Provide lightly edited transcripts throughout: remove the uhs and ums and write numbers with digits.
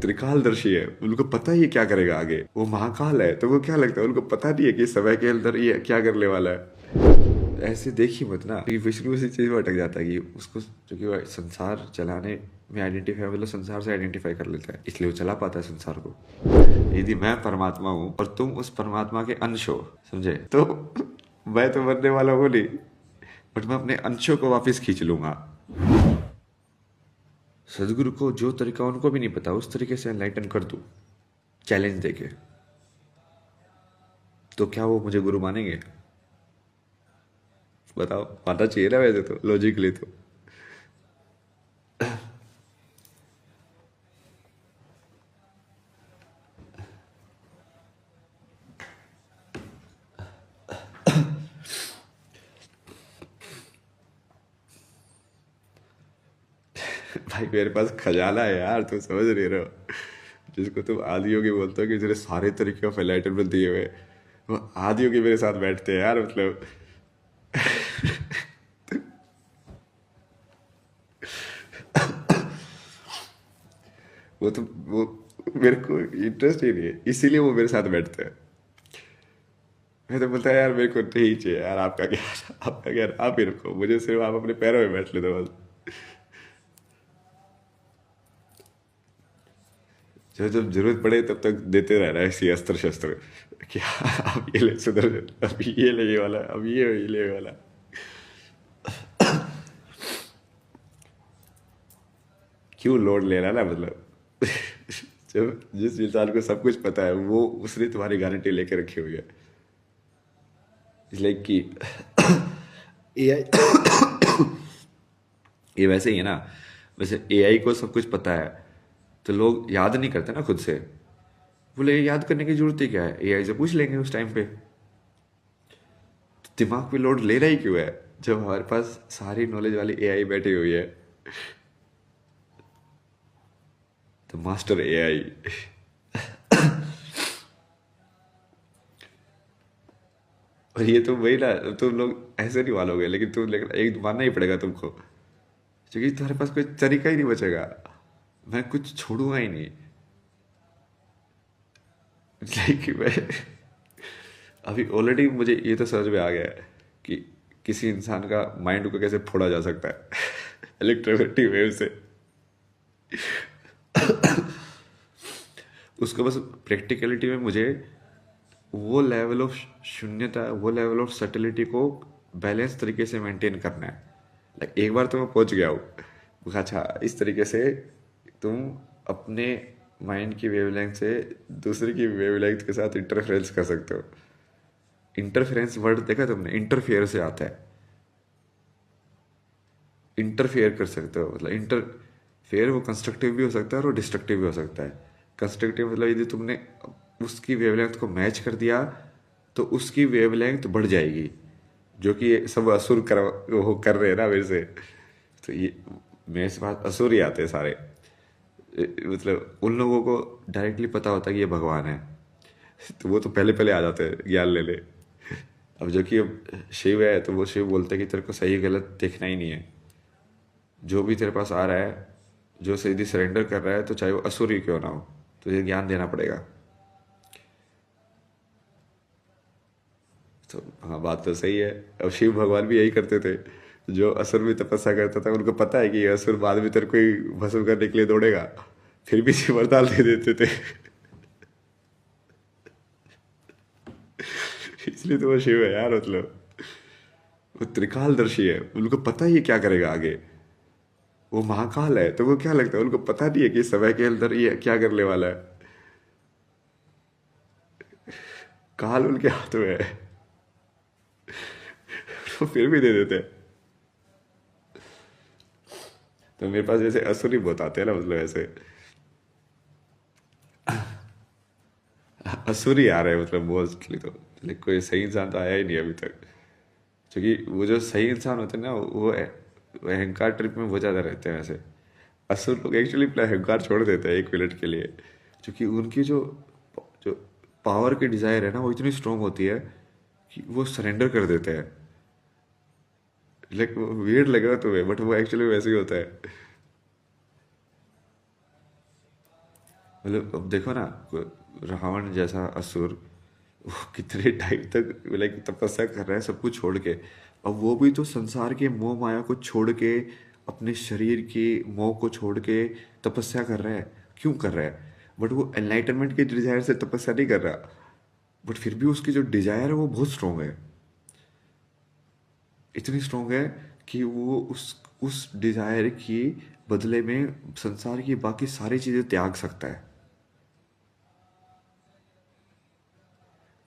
त्रिकालदर्शी है, उनको पता ही है क्या करेगा आगे। वो महाकाल है, तो वो क्या लगता है, उनको पता नहीं है कि इस समय के अंदर ये क्या करने वाला है। ऐसे देखिए मत ना कि विष्णु उसी चीज में अटक जाता है कि उसको, जो कि वो संसार चलाने में आइडेंटिफाई, मतलब संसार से आइडेंटिफाई कर लेता है, इसलिए वो चला पाता है संसार को। यदि मैं परमात्मा हूँ और तुम उस परमात्मा के अंश हो, समझे, तो मैं तो मरने वाला हूँ नहीं, बट मैं अपने अंशों को वापस खींच लूंगा। सदगुरु को जो तरीका उनको भी नहीं पता उस तरीके से एनलाइटन कर दूं, चैलेंज देके, तो क्या वो मुझे गुरु मानेंगे? बताओ, मानना चाहिए ना वैसे तो, लॉजिकली तो। भाई मेरे पास खजाना है यार, तुम समझ नहीं रहे हो। जिसको तुम आदियोगी बोलते हो कि जिन्हें सारे तरीके ऑफ एनलाइटनमेंट दिए हुए, वो आदियोगी मेरे साथ बैठते हैं यार, मतलब। वो मेरे को इंटरेस्ट ही नहीं है, इसीलिए वो मेरे साथ बैठते हैं। मैं तो बोलता है यार मेरे को नहीं चाहिए यार आपका ज्ञान, आपका ज्ञान आप ही रखो, मुझे सिर्फ आप अपने पैरों में बैठ ले दो बस। जो जब जरूरत पड़े तब तक देते रहना ऐसी अस्त्र शस्त्र, क्या अब ये ले सुधर जाओ, अब ये ले ये वाला, अब ये ले ये वाला। क्यों लोड लेना ना, मतलब। जब जिस इंसान को सब कुछ पता है वो उसने तुम्हारी गारंटी लेके रखी हुई है, इसलिए कि एआई, ये वैसे ही है ना। वैसे एआई को सब कुछ पता है, तो लोग याद नहीं करते ना खुद से। बोले याद करने की जरूरत ही क्या है, एआई से पूछ लेंगे उस टाइम पे। तो दिमाग पे लोड ले रहा ही क्यों है, जब हमारे पास सारी नॉलेज वाली एआई बैठी हुई है। तो मास्टर एआई। और ये तुम वही ना, तुम लोग ऐसे नहीं मानोगे, लेकिन तुम, लेकिन एक मानना ही पड़ेगा तुमको, क्योंकि तुम्हारे पास कोई तरीका ही नहीं बचेगा। मैं कुछ छोड़ूंगा ही नहीं। लाइक मैं अभी ऑलरेडी मुझे ये तो समझ में आ गया है कि किसी इंसान का माइंड को कैसे फोड़ा जा सकता है इलेक्ट्रोमैग्नेटिक वेव से। उसको बस प्रैक्टिकलिटी में मुझे वो लेवल ऑफ शून्यता, वो लेवल ऑफ सटिलिटी को बैलेंस तरीके से मेंटेन करना है। लाइक एक बार तो मैं पहुंच गया हूँ, अच्छा इस तरीके से तुम अपने माइंड की वेवलेंथ से दूसरे की वेवलेंथ के साथ इंटरफेरेंस कर सकते हो। इंटरफेरेंस वर्ड देखा तुमने, इंटरफेयर से आता है। इंटरफेयर कर सकते हो, मतलब इंटरफेयर वो कंस्ट्रक्टिव भी हो सकता है और डिस्ट्रक्टिव भी हो सकता है। कंस्ट्रक्टिव मतलब यदि तुमने उसकी वेवलेंथ को मैच कर दिया तो उसकी वेवलेंथ बढ़ जाएगी, जो कि ये सब असुर वो कर रहे हैं ना मेरे से। तो ये मेरे से पास असुर ही आते हैं सारे। मतलब उन लोगों को डायरेक्टली पता होता है कि ये भगवान है, तो वो तो पहले पहले आ जाते हैं ज्ञान लेने। अब जो कि अब शिव है, तो वो शिव बोलते हैं कि तेरे को सही गलत देखना ही नहीं है, जो भी तेरे पास आ रहा है, जो सीधी सरेंडर कर रहा है, तो चाहे वो असुर ही क्यों ना हो, तुझे ज्ञान देना पड़ेगा। तो हाँ, बात तो सही है। अब शिव भगवान भी यही करते थे, जो असुर भी तपस्या करता था उनको पता है कि ये असुर बाद में तेरे को ही भस्म करने के लिए दौड़ेगा, फिर भी शिव वरदान दे देते थे। इसलिए तो वो शिव है यार, मतलब। वो त्रिकालदर्शी है, उनको पता ही है क्या करेगा आगे। वो महाकाल है, तो वो क्या लगता है, उनको पता नहीं है कि इस समय के अंदर ये क्या करने वाला है। काल उनके हाथ में है, तो फिर भी दे देते हैं। तो मेरे पास जैसे असुर ही बहुत आते हैं ना, मतलब ऐसे असुर ही आ रहे हैं, मतलब मोस्टली तो। लेकिन कोई सही इंसान तो आया ही नहीं अभी तक, क्योंकि वो जो सही इंसान होते हैं ना, वो अहंकार ट्रिप में वो ज़्यादा रहते हैं वैसे। असुर लोग एक्चुअली अपना अहंकार छोड़ देते हैं 1 मिनट के लिए, क्योंकि उनकी जो जो पावर की डिज़ायर है ना, वो इतनी स्ट्रांग होती है कि वो सरेंडर कर देते हैं। लाइक वो वियर्ड लगेगा तुम्हें, बट वो एक्चुअली वैसे ही होता है। मतलब अब देखो ना, रावण जैसा असुर, वो कितने टाइम तक लाइक तपस्या कर रहा है सब कुछ छोड़ के। अब वो भी तो संसार के मोह माया को छोड़ के, अपने शरीर के मोह को छोड़ के तपस्या कर रहा है। क्यों कर रहा है? बट वो एनलाइटनमेंट के डिजायर से तपस्या नहीं कर रहा, बट फिर भी उसकी जो डिजायर है वो बहुत स्ट्रांग है। इतनी स्ट्रांग है कि वो उस डिजायर की बदले में संसार की बाकी सारी चीजें त्याग सकता है।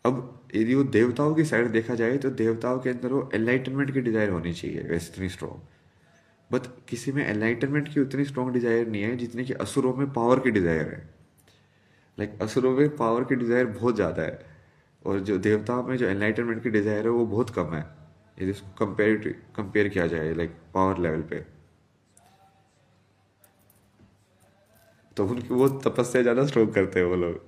अब यदि वो देवताओं की साइड देखा जाए तो देवताओं के अंदर वो एनलाइटनमेंट की डिजायर होनी चाहिए वैसे, इतनी स्ट्रांग। बट किसी में एनलाइटनमेंट की उतनी स्ट्रांग डिजायर नहीं है जितनी कि असुरों में पावर की डिजायर है। लाइक असुरों में पावर की डिजायर बहुत ज़्यादा है, और जो देवताओं में जो एनलाइटनमेंट की डिजायर है वो बहुत कम है, यदि इसको कंपेयर किया जाए लाइक पावर लेवल पे। तो उनकी वो तपस्या ज़्यादा स्ट्रांग करते हैं वो लोग।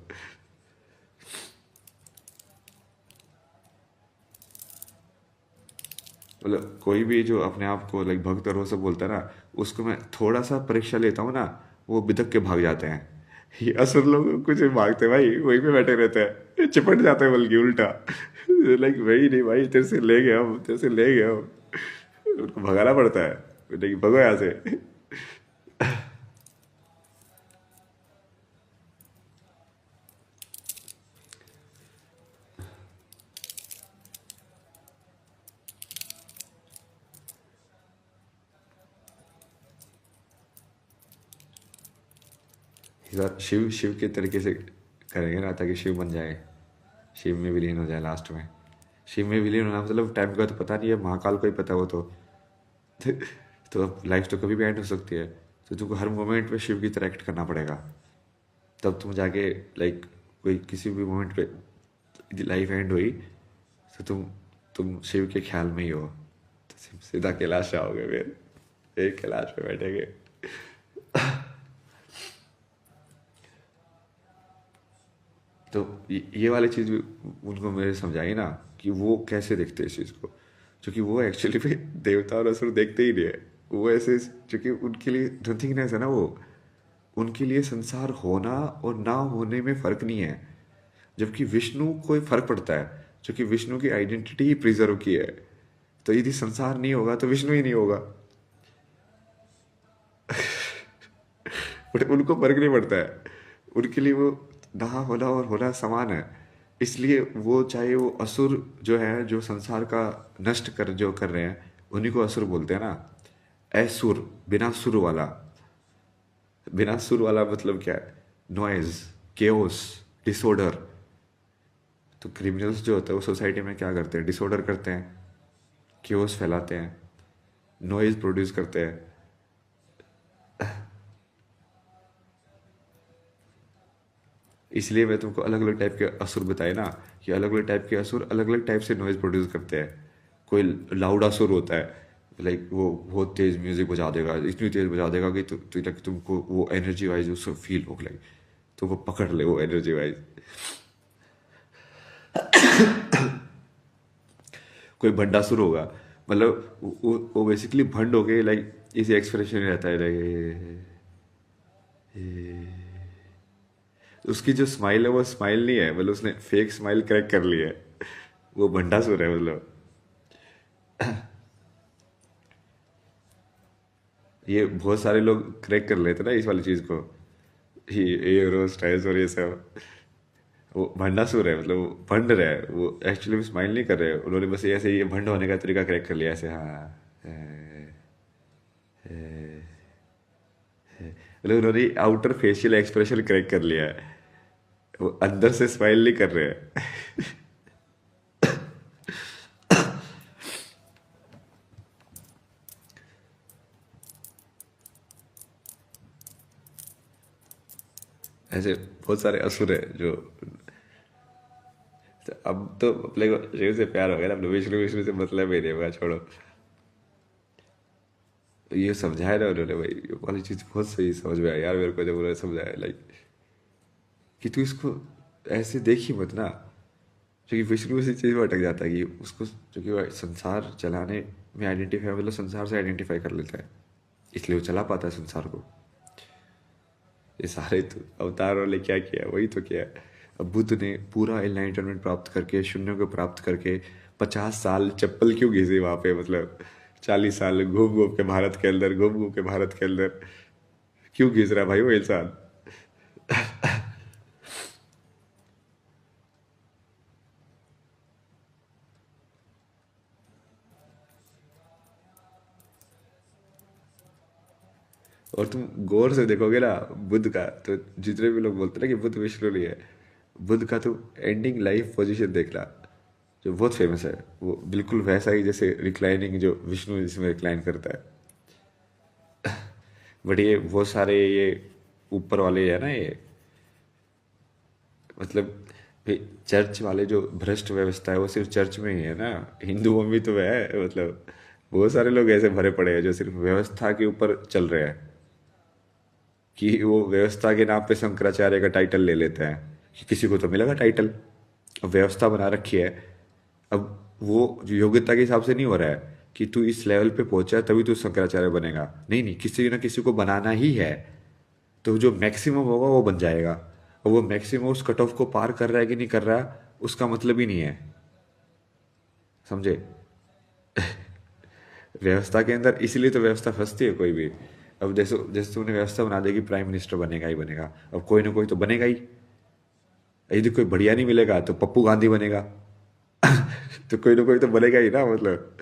मतलब कोई भी जो अपने आप को लाइक भक्त और वो सब बोलता है ना, उसको मैं थोड़ा सा परीक्षा लेता हूँ ना, वो बिदक के भाग जाते हैं। ये असुर लोग कुछ नहीं भागते भाई, वहीं पे बैठे रहते हैं, चिपट जाते हैं बल्कि उल्टा। लाइक वही नहीं भाई, तेरे से ले गए हम, तेरे से ले गए हम। उनको भगाना पड़ता है, लेकिन भगो यहाँ से। इस बार शिव शिव के तरीके से करेंगे ना, ताकि शिव बन जाए, शिव में विलीन हो जाए लास्ट में। शिव में विलीन होना मतलब टाइम का तो पता नहीं है, महाकाल को ही पता है वो तो। तो अब लाइफ तो कभी भी एंड हो सकती है, तो तुमको हर मोमेंट पे शिव की तरह एक्ट करना पड़ेगा। तब तुम जाके लाइक कोई किसी भी मोमेंट पे लाइफ एंड हुई तो तुम शिव के ख्याल में ही हो, तो सीधा कैलाश आओगे, फिर एक कैलाश पे बैठेंगे। तो ये वाली चीज़ भी उनको मेरे समझाई ना, कि वो कैसे देखते हैं इस चीज़ को। क्योंकि वो एक्चुअली में देवता और असुर देखते ही नहीं है, वो ऐसे, क्योंकि उनके लिए नथिंगनेस है ना वो। उनके लिए संसार होना और ना होने में फर्क नहीं है, जबकि विष्णु को फर्क पड़ता है, क्योंकि विष्णु की आइडेंटिटी ही प्रिजर्व की है। तो यदि संसार नहीं होगा तो विष्णु ही नहीं होगा। बट उनको फर्क नहीं पड़ता है, उनके लिए वो ना होना और होना समान है। इसलिए वो चाहे वो असुर जो है, जो संसार का नष्ट कर जो कर रहे हैं, उन्हीं को असुर बोलते हैं ना। असुर, बिना सुर वाला। बिना सुर वाला मतलब क्या है? Noise, chaos, disorder. तो क्रिमिनल्स जो होते हैं वो सोसाइटी में क्या करते हैं? डिसऑर्डर करते हैं, केओस फैलाते हैं, नॉइज प्रोड्यूस करते हैं। इसलिए मैं तुमको अलग अलग टाइप के असुर बताए ना, कि अलग अलग टाइप के असुर अलग अलग टाइप से नॉइज प्रोड्यूस करते हैं। कोई लाउड असुर होता है, लाइक वो बहुत तेज म्यूजिक बजा देगा, इतनी तेज बजा देगा कि लाइक तुमको वो एनर्जी वाइज उसको फील हो, लाइक तुमको पकड़ ले वो एनर्जी वाइज। कोई भंडासुर होगा, मतलब वो बेसिकली भंड हो गए, लाइक इसी एक्सप्रेशन रहता है, लाइक उसकी जो स्माइल है वो स्माइल नहीं है, मतलब उसने फेक स्माइल क्रैक कर ली है, वो भंडासुर है मतलब। ये बहुत सारे लोग क्रैक कर लेते ना इस वाली चीज को, ये रोज टाइल्स और ये सब। वो भंडासुर है, मतलब वो भंड रहे हैं, वो एक्चुअली में स्माइल नहीं कर रहे हैं, उन्होंने बस ऐसे ये भंड होने का तरीका क्रैक कर लिया ऐसे, हाँ। मतलब उन्होंने आउटर फेशियल एक्सप्रेशन क्रैक कर लिया है, वो अंदर से स्माइल नहीं कर रहे हैं। ऐसे बहुत सारे असुर है जो, तो अब तो अपने को शिव से प्यार हो गया ना, अपने विष्णु विष्णु से मतलब ही नहीं होगा, छोड़ो। ये समझाया ना उन्होंने भाई, ये वाली चीज बहुत सही समझ में आई यार मेरे को, जब उन्होंने समझाया लाइक कि तू इसको ऐसे देखी मत ना। क्योंकि विष्णु उसी चीज में अटक जाता है कि उसको, क्योंकि वो संसार चलाने में आइडेंटिफाई, मतलब संसार से आइडेंटिफाई कर लेता है, इसलिए वो चला पाता है संसार को। ये सारे तो अवतार वाले क्या किया, वही तो किया है। अब बुद्ध ने पूरा एनलाइटनमेंट प्राप्त करके, शून्य को प्राप्त करके 50 साल चप्पल क्यों घिसे वहां पे, मतलब 40 साल घूम घूम के भारत के अंदर, घूम घूम के भारत के अंदर क्यों घिस रहा है भाई वो इंसान। और तुम गौर से देखोगे ना बुद्ध का, तो जितने भी लोग बोलते हैं ना कि बुद्ध विष्णु नहीं है, बुद्ध का तो एंडिंग लाइफ पोजीशन देखना, जो बहुत फेमस है, वो बिल्कुल वैसा ही जैसे रिक्लाइनिंग जो विष्णु जिसमें रिक्लाइन करता है। बट ये वो सारे ये ऊपर वाले है ना ये, मतलब भाई चर्च वाले जो भ्रष्ट व्यवस्था है वो सिर्फ चर्च में ही है ना, हिंदुओं में भी तो है, मतलब बहुत सारे लोग ऐसे भरे पड़े हैं जो सिर्फ व्यवस्था के ऊपर चल रहे हैं, कि वो व्यवस्था के नाम पे शंकराचार्य का टाइटल ले लेते हैं कि किसी को तो मिलेगा टाइटल, अब व्यवस्था बना रखी है। अब वो जो योग्यता के हिसाब से नहीं हो रहा है कि तू इस लेवल पे पहुंचा तभी तू शंकराचार्य बनेगा, नहीं नहीं, किसी ना किसी को बनाना ही है, तो जो मैक्सिमम होगा वो बन जाएगा। और वो मैक्सिमम उस कट ऑफ को पार कर रहा है कि नहीं कर रहा, उसका मतलब ही नहीं है, समझे। व्यवस्था के अंदर इसीलिए तो व्यवस्था फंसती है कोई भी। अब जैसे जैसे तुमने व्यवस्था बना दी कि प्राइम मिनिस्टर बनेगा ही बनेगा, अब कोई ना कोई तो बनेगा ही, यदि कोई बढ़िया नहीं मिलेगा तो पप्पू गांधी बनेगा। तो कोई ना कोई तो बनेगा ही ना, मतलब।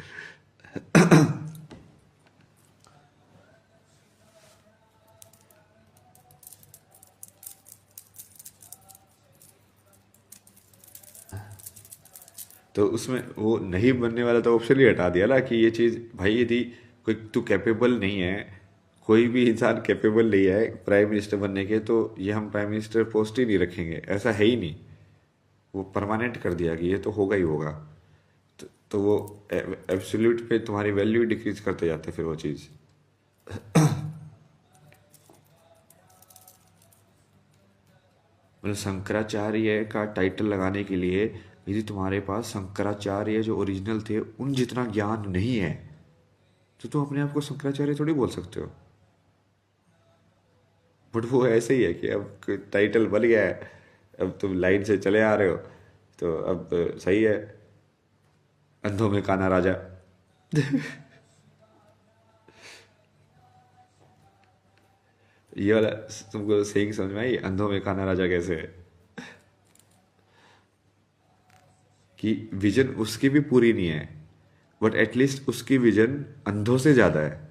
तो उसमें वो नहीं बनने वाला तो ऑप्शन ही हटा दिया ना, कि ये चीज़ भाई यदि कोई तू कैपेबल नहीं है, कोई भी इंसान कैपेबल नहीं है प्राइम मिनिस्टर बनने के, तो ये हम प्राइम मिनिस्टर पोस्ट ही नहीं रखेंगे, ऐसा है ही नहीं। वो परमानेंट कर दिया कि ये तो होगा ही होगा। तो वो एब्सोल्यूट पे तुम्हारी वैल्यू डिक्रीज करते जाते फिर वो चीज़। मतलब शंकराचार्य का टाइटल लगाने के लिए यदि तुम्हारे पास शंकराचार्य जो ओरिजिनल थे उन जितना ज्ञान नहीं है, तो तुम अपने आप को शंकराचार्य थोड़ी बोल सकते हो। बट वो ऐसे ही है कि अब टाइटल बन गया है, अब तुम लाइन से चले आ रहे हो, तो अब सही है, अंधों में काना राजा। ये वाला तुमको सही समझ में आई, अंधों में काना राजा कैसे है, कि विजन उसकी भी पूरी नहीं है, बट एटलीस्ट उसकी विजन अंधों से ज्यादा है,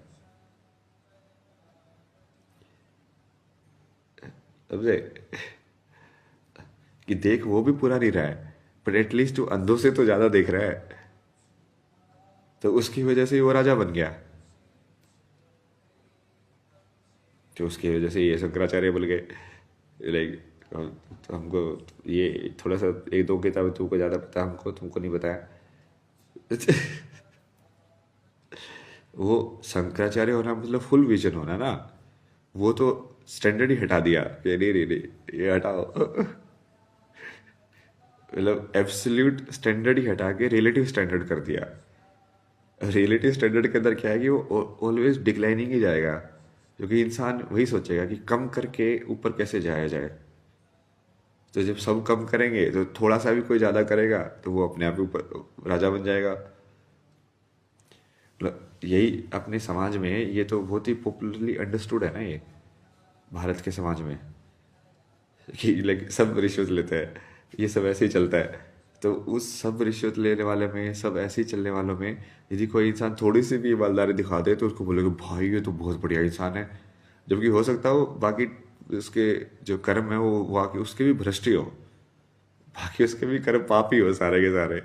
समझे। कि देख वो भी पूरा नहीं रहा है, बट एटलीस्ट वो अंधों से तो ज्यादा देख रहा है, तो उसकी वजह से वो राजा बन गया। तो उसकी वजह से ये शंकराचार्य बोल गए, लाइक तो हमको ये थोड़ा सा एक दो किताब तुमको ज़्यादा पता, हमको तुमको नहीं बताया। वो शंकराचार्य होना मतलब फुल विजन होना ना, वो तो स्टैंडर्ड ही हटा दिया कि नहीं नहीं नहीं ये हटाओ। मतलब एब्सोल्यूट स्टैंडर्ड ही हटा के रिलेटिव स्टैंडर्ड कर दिया। रिलेटिव स्टैंडर्ड के अंदर क्या है कि वो ऑलवेज डिक्लाइनिंग ही जाएगा, क्योंकि इंसान वही सोचेगा कि कम करके ऊपर कैसे जाया जाए। तो जब सब कम करेंगे तो थोड़ा सा भी कोई ज़्यादा करेगा तो वो अपने आप ही ऊपर राजा बन जाएगा। मतलब यही अपने समाज में ये तो बहुत ही पॉपुलरली अंडरस्टूड है ना ये, भारत के समाज में, कि लाइक सब रिश्वत लेते हैं, ये सब ऐसे ही चलता है। तो उस सब रिश्वत लेने वाले में, सब ऐसे ही चलने वालों में यदि कोई इंसान थोड़ी सी भी ईमानदारी दिखा दे तो उसको बोलेगा भाई ये तो बहुत बढ़िया इंसान है, जबकि हो सकता हो बाकी उसके जो कर्म है वो बाकी उसके भी भ्रष्ट ही हो, बाकी उसके भी कर्म पाप ही हो सारे के सारे।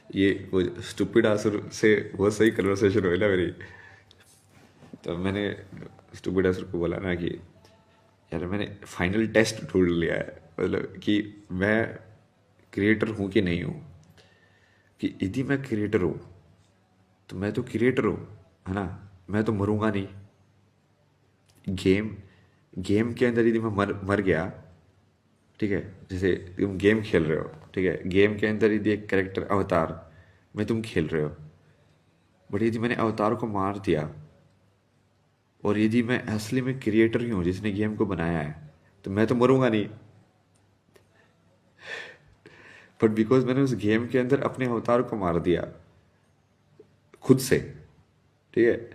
ये वो स्टूपिड आंसर से बहुत सही कन्वर्सेशन हुई ना मेरी। तो मैंने स्टूपिड आंसर को बोला ना कि यार मैंने फाइनल टेस्ट ढूंढ लिया है, मतलब कि मैं क्रिएटर हूँ कि नहीं हूँ। कि यदि मैं क्रिएटर हूँ तो मैं तो क्रिएटर हूँ, है ना, मैं तो मरूंगा नहीं। गेम गेम के अंदर यदि मैं मर मर गया, ठीक है, जैसे तुम गेम खेल रहे हो, ठीक है, गेम के अंदर यदि एक कैरेक्टर अवतार मैं तुम खेल रहे हो, बट यदि मैंने अवतार को मार दिया और यदि मैं असली में क्रिएटर ही हूँ जिसने गेम को बनाया है, तो मैं तो मरूंगा नहीं। बट बिकॉज मैंने उस गेम के अंदर अपने अवतार को मार दिया खुद से, ठीक है,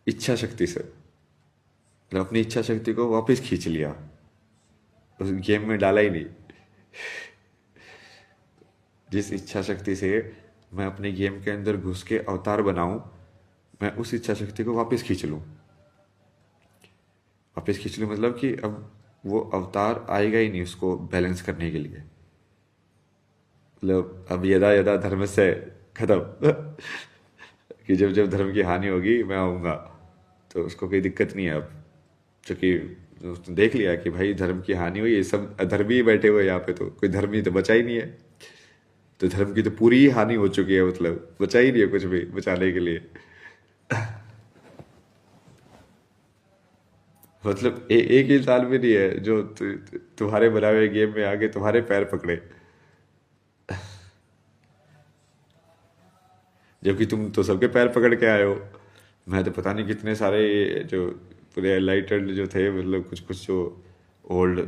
इच्छा शक्ति से, मतलब अपनी इच्छा शक्ति को वापस खींच लिया, उस गेम में डाला ही नहीं। जिस इच्छा शक्ति से मैं अपने गेम के अंदर घुस के अवतार बनाऊं, मैं उस इच्छा शक्ति को वापस खींच लूं। वापस खींच लूं मतलब कि अब वो अवतार आएगा ही नहीं उसको बैलेंस करने के लिए। मतलब अब यदा यदा धर्म से खत्म कि जब जब धर्म की हानि होगी मैं आऊँगा, तो उसको कोई दिक्कत नहीं है अब, क्योंकि उसने देख लिया कि भाई धर्म की हानि हुई, ये सब अधर्मी ही बैठे हुए यहाँ पे, तो कोई धर्मी तो बचा ही नहीं है। तो धर्म की तो पूरी ही हानि हो चुकी है, मतलब बचा ही नहीं है कुछ भी बचाने के लिए। मतलब एक ही साल में नहीं है जो तुम्हारे बनाए हुए गेम में आगे तुम्हारे पैर पकड़े, जबकि तुम तो सबके पैर पकड़ के आए हो। मैं तो पता नहीं कितने सारे जो पूरे एनलाइटेंड जो थे, मतलब कुछ कुछ जो ओल्ड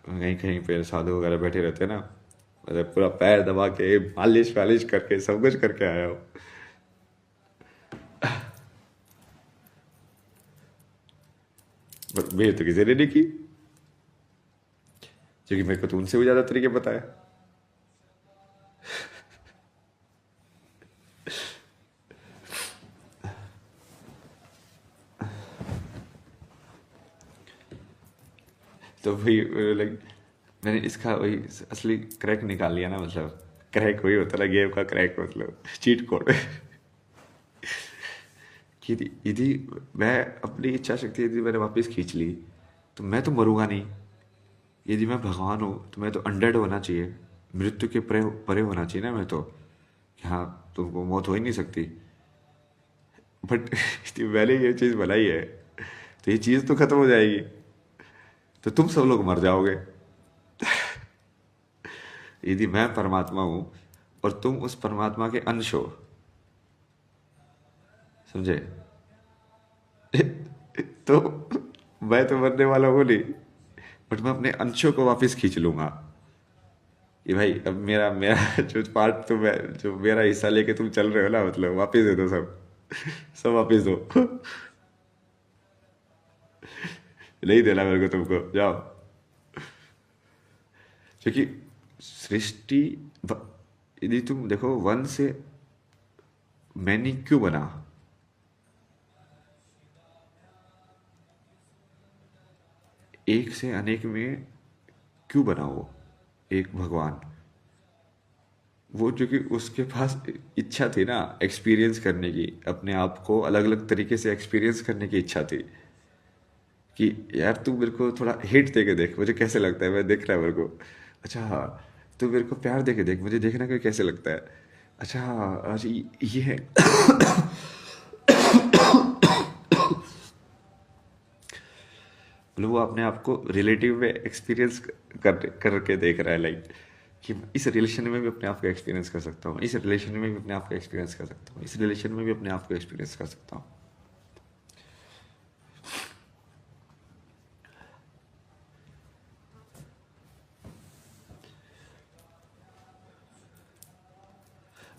कहीं कहीं पे साधु वगैरह बैठे रहते हैं ना, मतलब पूरा पैर दबा के मालिश वालिश करके सब कुछ करके आया हो। मेरे तो किसी ने नहीं की, क्योंकि मेरे को तो उनसे भी ज्यादा तरीके पता है। तो वही लाइक मैंने इसका वही असली क्रैक निकाल लिया ना, मतलब क्रैक वही होता है गेम का क्रैक, मतलब चीट कोड। कि यदि मैं अपनी इच्छा शक्ति यदि मैंने वापस खींच ली, तो मैं तो मरूंगा नहीं। यदि मैं भगवान हूँ तो मैं तो अनडेड होना चाहिए, मृत्यु के परे परे होना चाहिए ना मैं तो, कि हाँ तुमको मौत हो ही नहीं सकती। बट मैंने ये चीज़ बनाई है, तो ये चीज़ तो खत्म हो जाएगी, तो तुम सब लोग मर जाओगे। यदि मैं परमात्मा हूं और तुम उस परमात्मा के अंश हो, समझे? तो मैं तो मरने वाला हूं नहीं, बट मैं अपने अंशों को वापस खींच लूंगा कि भाई अब मेरा मेरा जो पार्ट तुम जो मेरा हिस्सा लेके तुम चल रहे हो ना, मतलब वापस दे दो सब, सब वापस दो। नहीं देना मेरे को तुमको, जाओ। क्योंकि सृष्टि यदि तुम देखो वन से मैनी क्यों बना, एक से अनेक में क्यों बना वो एक भगवान? वो जो कि उसके पास इच्छा थी ना एक्सपीरियंस करने की, अपने आप को अलग अलग तरीके से एक्सपीरियंस करने की इच्छा थी कि यार तू मेरे को थोड़ा हिट दे के देख मुझे कैसे लगता है, मैं देख रहा है मेरे को। अच्छा हाँ, तू मेरे को प्यार दे के देख मुझे देखना कि कैसे लगता है। अच्छा हाँ, आज ये है। मतलब वो अपने आप को रिलेटिव में एक्सपीरियंस करके देख रहा है, लाइक कि इस रिलेशन में भी अपने आप को एक्सपीरियंस कर सकता हूँ, इस रिलेशन में भी अपने आप को एक्सपीरियंस कर सकता हूँ, इस रिलेशन में भी अपने आप को एक्सपीरियंस कर सकता हूँ।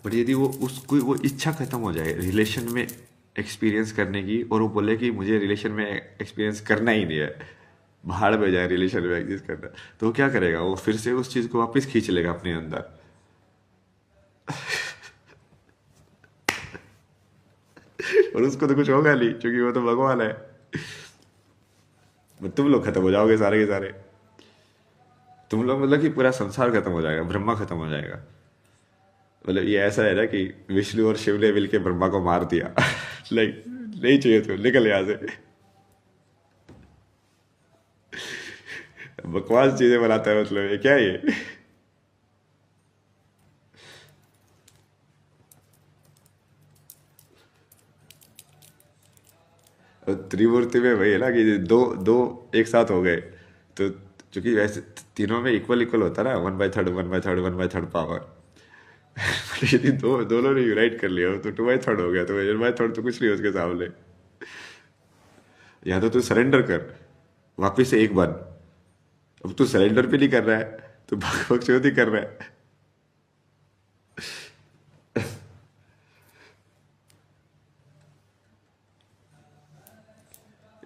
बट यदि वो उसको वो इच्छा खत्म हो जाए रिलेशन में एक्सपीरियंस करने की, और वो बोले कि मुझे रिलेशन में एक्सपीरियंस करना ही नहीं है, भाड़ में जाए रिलेशन में एग्जिस्ट करना, तो वो क्या करेगा? वो फिर से उस चीज को वापस खींच लेगा अपने अंदर। और उसको तो कुछ होगा नहीं क्योंकि वो तो भगवान है। तुम लोग खत्म हो जाओगे सारे के सारे, तुम लोग मतलब कि पूरा संसार खत्म हो जाएगा, ब्रह्मा खत्म हो जाएगा। मतलब ये ऐसा है ना कि विष्णु और शिव ने मिलके ब्रह्मा को मार दिया। लाइक नहीं चाहिए तो निकल यहाँ से। बकवास चीजें बनाता है, मतलब ये क्या है ये? और त्रिमूर्ति में वही है ना कि दो दो एक साथ हो गए, तो चूंकि वैसे तीनों में इक्वल इक्वल होता है ना, 1/3 1/3 1/3 पावर। यदि दोनों ने यूनाइट कर लिया हो तो 2/3 हो गया, तो 1/3 तो कुछ नहीं उसके सामने। या तो तू सरेंडर कर, वापिस से एक बन। अब तू सरेंडर भी नहीं कर रहा है, तो भग भग चौधरी कर रहा है।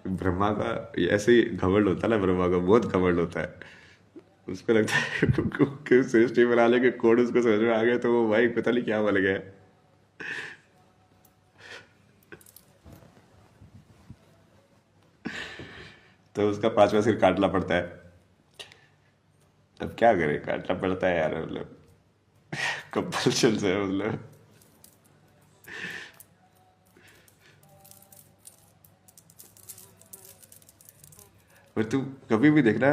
ब्रह्मा का ऐसे ही घमंड होता है ना, ब्रह्मा का बहुत घमंड होता है। उसको लगता है कि सृष्टि बनाने के कोड उसको समझ में आ गए, तो वो भाई पता नहीं क्या बन गया। तो उसका 5वां सिर काटना पड़ता है। अब क्या करे, काटना पड़ता है यार, मतलब कंपल्शन से, मतलब। पर तू कभी भी देखना,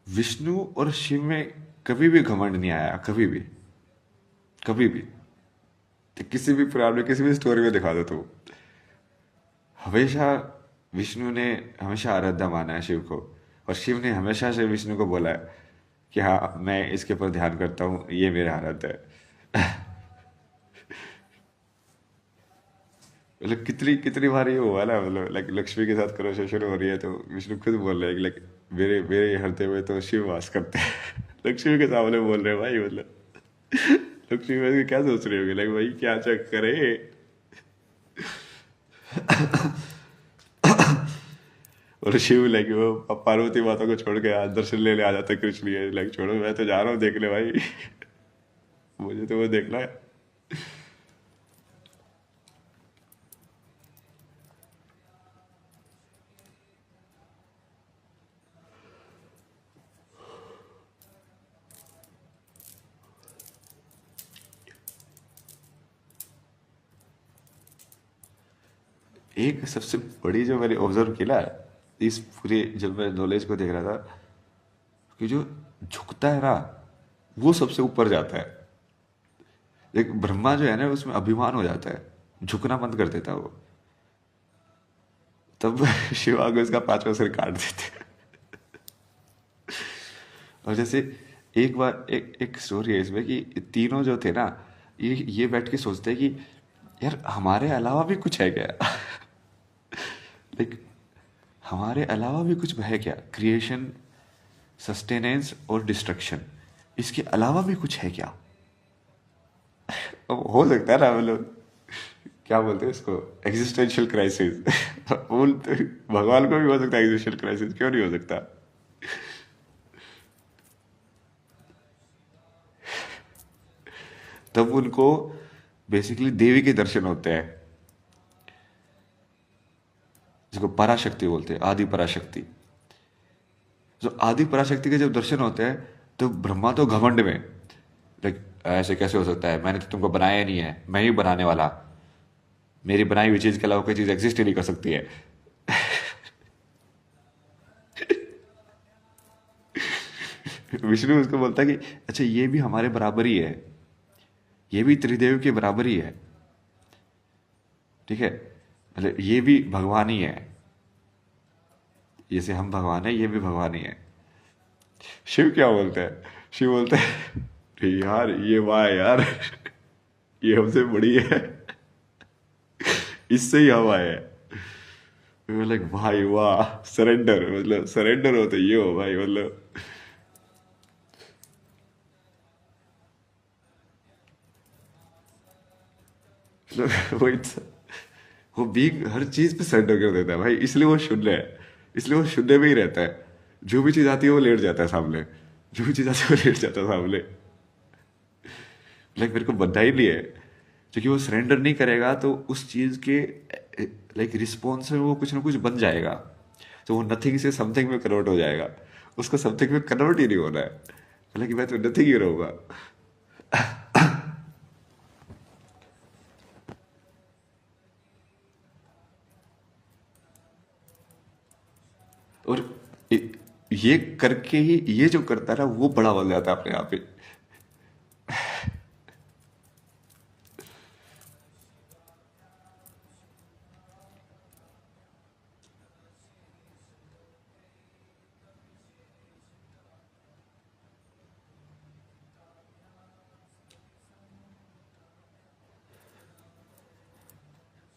विष्णु और शिव में कभी भी घमंड नहीं आया, कभी भी, कभी भी। तो किसी भी पुराण में, किसी भी स्टोरी में दिखा दो तू, हमेशा विष्णु ने हमेशा आराध्या माना है शिव को, और शिव ने हमेशा से विष्णु को बोला है कि हाँ मैं इसके ऊपर ध्यान करता हूँ, ये मेरा आराध्य है। मतलब कितनी कितनी बार ये हुआ ना, मतलब लाइक लक्ष्मी के साथ कन्वर्सेशन हो रही है, तो विष्णु खुद बोल रहे हैं कि लाइक मेरे मेरे हृदय में तो शिव वास करते हैं। लक्ष्मी के सामने बोल रहे हैं भाई, मतलब लक्ष्मी वैसे क्या सोच रही होगी, लाइक भाई क्या चेक करे। और शिव लाइक वो पार्वती माता को छोड़ के आज दर्शन लेने आ जाता है कृष्ण, ये लाइक छोड़ो मैं तो जा रहा हूँ देखने भाई। मुझे तो वो देखना है। एक सबसे बड़ी जो मैंने ऑब्जर्व की ना, इस पूरे जब मैं नॉलेज को देख रहा था, कि जो झुकता है ना वो सबसे ऊपर जाता है। एक ब्रह्मा जो है ना उसमें अभिमान हो जाता है, झुकना बंद कर देता है वो। तब शिव आगे उसका 5वां सिर काट देते हैं। और जैसे एक बार एक एक स्टोरी है इसमें कि तीनों जो थे ना, ये बैठ के सोचते हैं कि यार हमारे अलावा भी कुछ है क्या। लाइक हमारे अलावा भी कुछ है क्या, क्रिएशन, सस्टेनेंस और डिस्ट्रक्शन, इसके अलावा भी कुछ है क्या। अब हो सकता है ना, मतलब क्या बोलते हैं इसको, एग्जिस्टेंशियल क्राइसिस। भगवान को भी हो सकता है एग्जिस्टेंशियल क्राइसिस, क्यों नहीं हो सकता। तब उनको बेसिकली देवी के दर्शन होते हैं, जिसको पराशक्ति बोलते हैं, आदि पराशक्ति। तो आदि पराशक्ति के जब दर्शन होते हैं, तो ब्रह्मा तो घमंड में, लाइक ऐसे कैसे हो सकता है, मैंने तो तुमको बनाया ही नहीं है, मैं ही बनाने वाला, मेरी बनाई हुई चीज के अलावा कोई चीज एग्जिस्ट ही नहीं कर सकती है। विष्णु उसको बोलता है कि अच्छा ये भी हमारे बराबर ही है, ये भी त्रिदेव के बराबर ही है, ठीक है, मतलब ये भी भगवान ही है, जैसे हम भगवान है ये भी भगवान ही है। शिव क्या बोलते हैं, शिव बोलते हैं यार ये वाह यार, ये हमसे बड़ी है, इससे ही हम आए हैं। लाइक भाई वाह, सरेंडर, मतलब सरेंडर होते ये हो भाई, मतलब। वही तो, वो बीक हर चीज पे सरेंडर कर देता है भाई, इसलिए वो शून्य है, इसलिए वो शून्य में ही रहता है। जो भी चीज आती है वो लेट जाता है सामने, जो भी चीज आती है वो लेट जाता है सामने। लाइक मेरे को बनना ही नहीं है, क्योंकि वो सरेंडर नहीं करेगा तो उस चीज के लाइक रिस्पॉन्स में वो कुछ ना कुछ बन जाएगा, तो वो नथिंग से समथिंग में कन्वर्ट हो जाएगा। उसको समथिंग में कन्वर्ट ही नहीं होना है, हालांकि मैं तो नथिंग ही रहूंगा। और ये करके ही, ये जो करता है ना वो बड़ा हो जाता है अपने आप ही।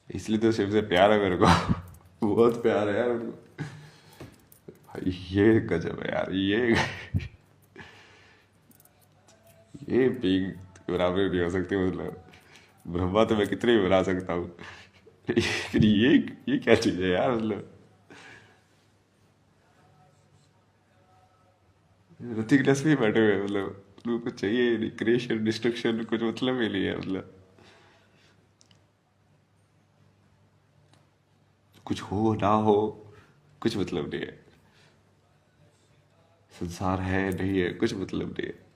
इसलिए तो शिव से प्यार है मेरे को। बहुत प्यार है यार उनको। भाई ये गजब है यार, ये पीक बराबर नहीं हो सकती, मतलब ब्रह्मा तो मैं कितने भी बना सकता हूँ, लेकिन ये क्या चीज है यार, मतलब ऋतिकनेस में ही बैठे हुए हैं, मतलब लोगों को चाहिए नहीं, क्रिएशन डिस्ट्रक्शन कुछ मतलब ही नहीं है, मतलब कुछ हो ना हो कुछ मतलब नहीं है, संसार है नहीं है कुछ मतलब नहीं है।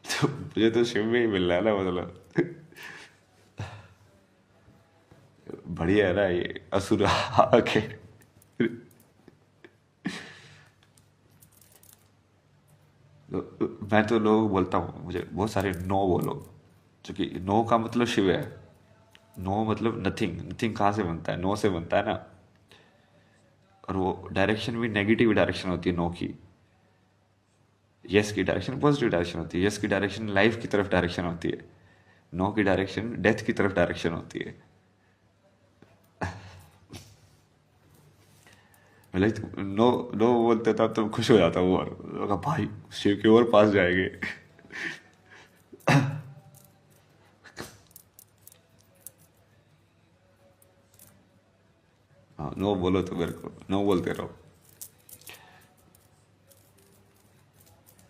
तो मुझे तो शिव में ही मिल रहा है ना, मतलब बढ़िया है ना ये असुर आके। मैं तो लोगों को बोलता हूँ, मुझे बहुत सारे नो बोलो, क्योंकि नो का मतलब शिव है। नो मतलब नथिंग, नथिंग कहाँ से बनता है, नो से बनता है ना। और वो डायरेक्शन भी नेगेटिव डायरेक्शन होती है नो की। यस की डायरेक्शन पॉजिटिव डायरेक्शन होती है, यस की डायरेक्शन लाइफ की तरफ डायरेक्शन होती है, नो की डायरेक्शन डेथ की तरफ डायरेक्शन होती है। लाइक नो, नो बोलते था तो खुश हो जाता हूँ, और कहा, भाई शिव की ओर पास जाएंगे। हाँ नो बोलो तो मेरे को नो बोलते रहो,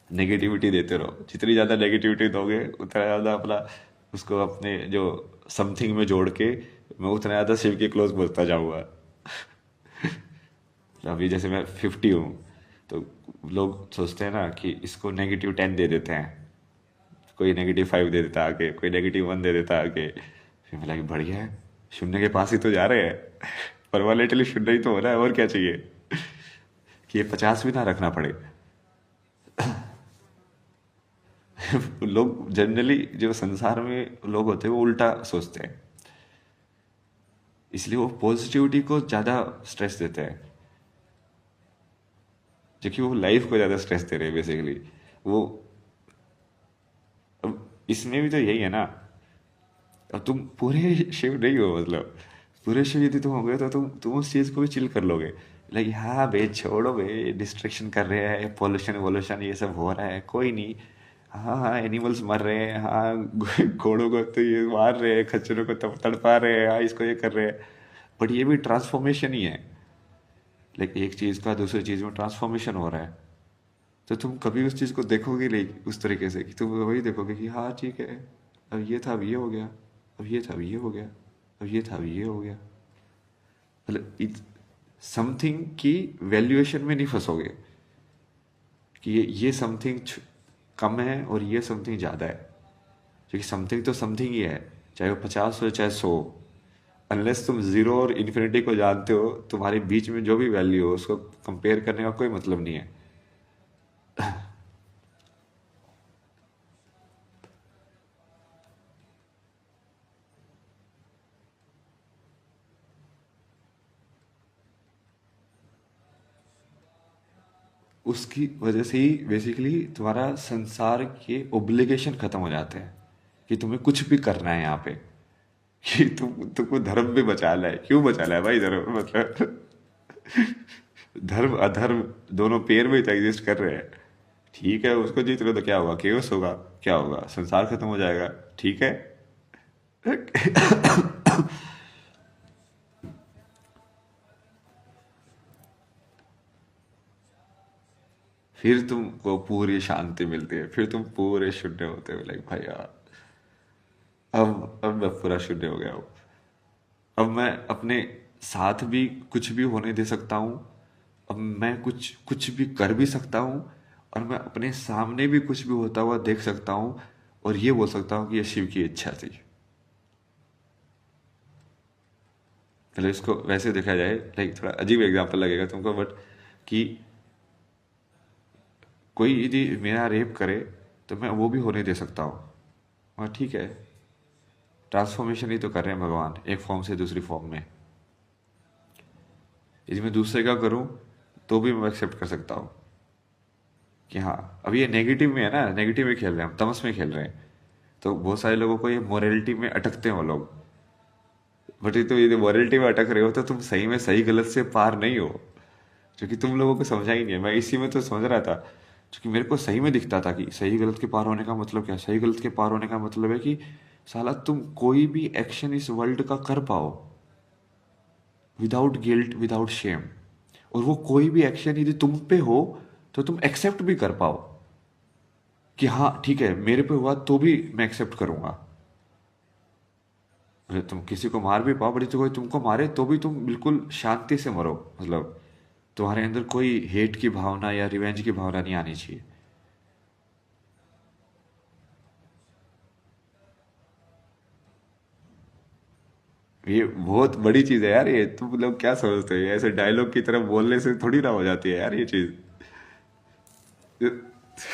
नेगेटिविटी देते रहो, जितनी ज़्यादा नेगेटिविटी दोगे उतना ज़्यादा अपना उसको अपने जो समथिंग में जोड़ के मैं उतना ज़्यादा शिव के क्लोज बोलता जाऊँगा। अभी जैसे मैं 50 हूँ, तो लोग सोचते हैं ना कि इसको -10 दे देते हैं, कोई -5 दे देता आगे, कोई -1 दे देता आगे, फिर मिला कि बढ़िया है, शून्य के पास ही तो जा रहे हैं। परमानेंटली शून्य ही तो हो रहा है, और क्या चाहिए, कि ये 50 भी ना रखना पड़े। लोग जनरली जो संसार में लोग होते हैं वो उल्टा सोचते हैं, इसलिए वो पॉजिटिविटी को ज़्यादा स्ट्रेस देते हैं, जबकि वो लाइफ को ज़्यादा स्ट्रेस दे रहे हैं बेसिकली। वो अब इसमें भी तो यही है ना, अब तुम पूरे शिव नहीं हो, मतलब पूरे शिव यदि तुम हो गए तो तुम उस चीज़ को भी चिल कर लोगे, लाइक हाँ बे छोड़ो बे, डिस्ट्रैक्शन कर रहे हैं, पोल्यूशन वोल्यूशन ये सब हो रहा है, कोई नहीं। हाँ हाँ एनिमल्स मर रहे हैं, हाँ घोड़ों को तो ये मार रहे हैं, खच्चरों को तड़पा रहे हैं, हाँ इसको ये कर रहे हैं, बट ये भी ट्रांसफॉर्मेशन ही है। लाइक एक चीज़ का दूसरी चीज़ में ट्रांसफॉर्मेशन हो रहा है, तो तुम कभी उस चीज़ को देखोगे नहीं उस तरीके से, कि तुम वही देखोगे कि हाँ ठीक है, अब ये था अब ये हो गया, अब ये था अब ये हो गया, अब ये था अब ये हो गया, मतलब समथिंग की वैल्यूएशन में नहीं फंसोगे, कि ये समथिंग कम है और ये समथिंग ज़्यादा है, क्योंकि समथिंग तो समथिंग ही है, चाहे वो 50 हो चाहे 100। अनलेस तुम जीरो और इन्फिनिटी को जानते हो, तुम्हारे बीच में जो भी वैल्यू हो उसको कंपेयर करने का कोई मतलब नहीं है। उसकी वजह से ही बेसिकली तुम्हारा संसार के ओब्लिगेशन खत्म हो जाते हैं, कि तुम्हें कुछ भी करना है यहाँ पे, कि तुमको धर्म भी बचाना है, क्यों बचाना है भाई धर्म, मतलब धर्म अधर्म दोनों पेयर में तो एग्जिस्ट कर रहे हैं, ठीक है उसको जीत लो तो क्या होगा, केओस होगा, क्या होगा, संसार खत्म हो जाएगा, ठीक है। फिर तुमको पूरी शांति मिलती है, फिर तुम पूरे शून्य होते हो, लाइक भाई यार अब मैं पूरा शून्य हो गया हूँ, अब मैं अपने साथ भी कुछ भी होने दे सकता हूँ, अब मैं कुछ कुछ भी कर भी सकता हूँ, और मैं अपने सामने भी कुछ भी होता हुआ देख सकता हूँ, और ये बोल सकता हूँ कि ये शिव की इच्छा थी। मतलब इसको वैसे देखा जाए, लाइक थोड़ा अजीब एग्जांपल लगेगा तुमको, बट कि कोई यदि मेरा रेप करे तो मैं वो भी होने दे सकता हूँ, और ठीक है, ट्रांसफॉर्मेशन ही तो कर रहे हैं भगवान, एक फॉर्म से दूसरी फॉर्म में। यदि मैं दूसरे का करूँ तो भी मैं एक्सेप्ट कर सकता हूँ, कि हाँ अब ये नेगेटिव में है ना, नेगेटिव में खेल रहे हैं हम, तमस में खेल रहे हैं। तो बहुत सारे लोगों को ये मोरालिटी में अटकते हैं वो लोग। बट ये तो ये मॉरलिटी में अटक रहे हो तो तुम सही में सही गलत से पार नहीं हो, क्योंकि तुम लोगों को समझा ही नहीं है। मैं इसी में तो समझ रहा था, क्योंकि मेरे को सही में दिखता था कि सही गलत के पार होने का मतलब क्या है। सही गलत के पार होने का मतलब है कि साला तुम कोई भी एक्शन इस वर्ल्ड का कर पाओ विदाउट गिल्ट, विदाउट शेम। और वो कोई भी एक्शन यदि तुम पे हो तो तुम एक्सेप्ट भी कर पाओ कि हाँ ठीक है मेरे पे हुआ तो भी मैं एक्सेप्ट करूंगा। मतलब तुम किसी को मार भी पाओ, बट यदि कोई तुमको मारे तो भी तुम बिल्कुल शांति से मरो। मतलब तुम्हारे अंदर कोई हेट की भावना या रिवेंज की भावना नहीं आनी चाहिए। ये बहुत बड़ी चीज है यार, ये तुम लोग क्या समझते हो, ये ऐसे डायलॉग की तरह बोलने से थोड़ी ना हो जाती है यार ये चीज।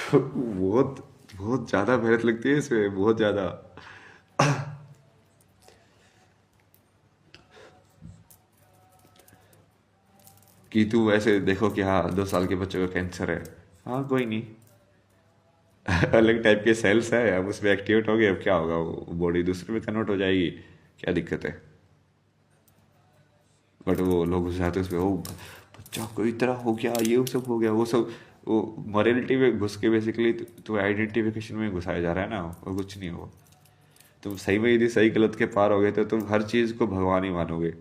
बहुत बहुत ज्यादा मेहनत लगती है इसमें, बहुत ज्यादा। कि तू ऐसे देखो कि हाँ 2 साल के बच्चों का कैंसर है, हाँ कोई नहीं, अलग टाइप के सेल्स है, अब उसमें एक्टिवेट हो गए, अब क्या होगा, वो बॉडी दूसरे में कन्वर्ट हो जाएगी, क्या दिक्कत है। बट वो लोग घुस जाते हैं उसमें, ओ बच्चा कोई तरह हो गया, ये वो सब हो गया, वो सब। वो मॉरलिटी में घुस के बेसिकली तो आइडेंटिफिकेशन में घुसाया जा रहा है ना, और कुछ नहीं हो। तुम सही में यदि सही गलत के पार हो गए तो तुम हर चीज़ को भगवान ही मानोगे,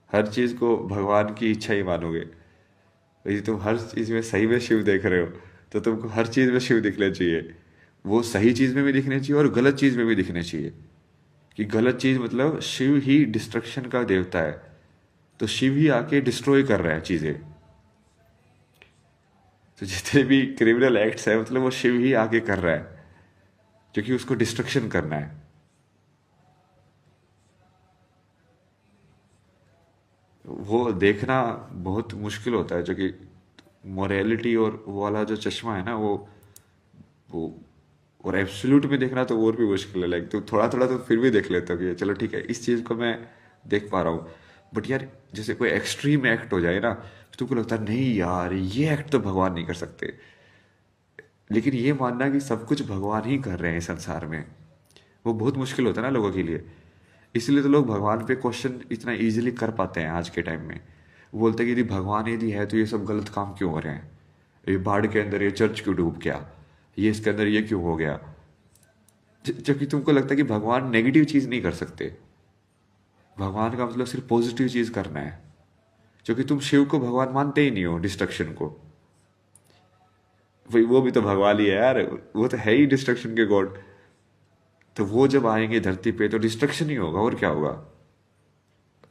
हर चीज़ को भगवान की इच्छा ही मानोगे। यदि तुम हर चीज़ में सही में शिव देख रहे हो तो तुमको हर चीज़ में शिव दिखने चाहिए। वो सही चीज़ में भी दिखने चाहिए और गलत चीज़ में भी दिखने चाहिए। कि गलत चीज़ मतलब शिव ही डिस्ट्रक्शन का देवता है, तो शिव ही आके डिस्ट्रॉय कर रहा है चीज़ें। तो जितने भी क्रिमिनल एक्ट्स है मतलब वो शिव ही आगे कर रहा है, क्योंकि उसको डिस्ट्रक्शन करना है। वो देखना बहुत मुश्किल होता है, जो कि मोरालिटी और वो वाला जो चश्मा है ना, वो और एब्सोल्यूट में देखना तो और भी मुश्किल है। लाइक तो थोड़ा थोड़ा तो फिर भी देख लेता हूँ कि चलो ठीक है इस चीज़ को मैं देख पा रहा हूँ। बट यार जैसे कोई एक्सट्रीम एक्ट हो जाए ना, तो तुमको लगता है नहीं यार ये एक्ट तो भगवान नहीं कर सकते। लेकिन ये मानना कि सब कुछ भगवान ही कर रहे हैं इस संसार में, वो बहुत मुश्किल होता है ना लोगों के लिए। इसलिए तो लोग भगवान पे क्वेश्चन इतना इजीली कर पाते हैं आज के टाइम में। वो बोलते हैं कि यदि भगवान यदि है तो ये सब गलत काम क्यों हो रहे हैं, ये बाढ़ के अंदर ये चर्च क्यों डूब गया, ये इसके अंदर ये क्यों हो गया। जबकि तुमको लगता है कि भगवान नेगेटिव चीज नहीं कर सकते, भगवान का मतलब सिर्फ पॉजिटिव चीज करना है। क्योंकि तुम शिव को भगवान मानते ही नहीं हो, डिस्ट्रक्शन को। भाई वो भी तो भगवान ही है यार, वो तो है ही डिस्ट्रक्शन के गॉड। तो वो जब आएंगे धरती पे तो डिस्ट्रक्शन ही होगा, और क्या होगा।